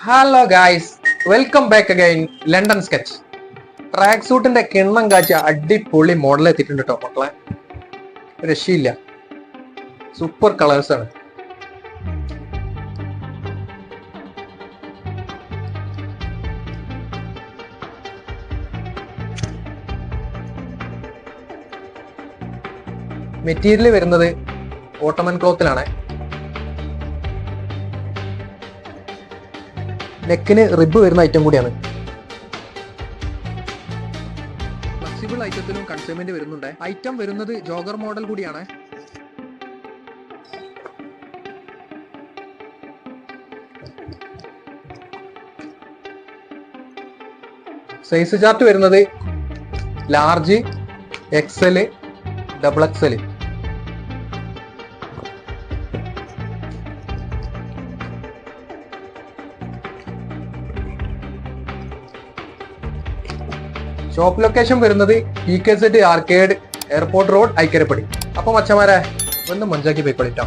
Hello guys, welcome back again London sketch. Track സൂട്ടിന്റെ കിണ്ണം കാച്ച അടിപൊളി മോഡൽ എത്തിയിട്ടുണ്ട് കേട്ടോ മക്കളെ. രക്ഷയില്ല, സൂപ്പർ കളേഴ്സ് ആണ്. മെറ്റീരിയൽ വരുന്നത് ഓട്ടോമൻ ക്ലോത്തിലാണ്. നെക്കിന് റിബ് വരുന്ന ഐറ്റം കൂടിയാണ്. ഫ്ലെക്സിബിൾ ഐറ്റത്തിലും കൺസൈൻമെന്റ് വരുന്നുണ്ട്. ഐറ്റം വരുന്നത് ജോഗർ മോഡൽ കൂടിയാണ്. സൈസ് ചാർട്ട് വരുന്നത് large, XL, double XL. Shop location വരുന്നത് PK set arcade, airport road, Aikkarappadi. അപ്പൊ മച്ചമാരെ ഒന്ന് മഞ്ചാക്കി പോയിക്കൊള്ളിട്ടോ.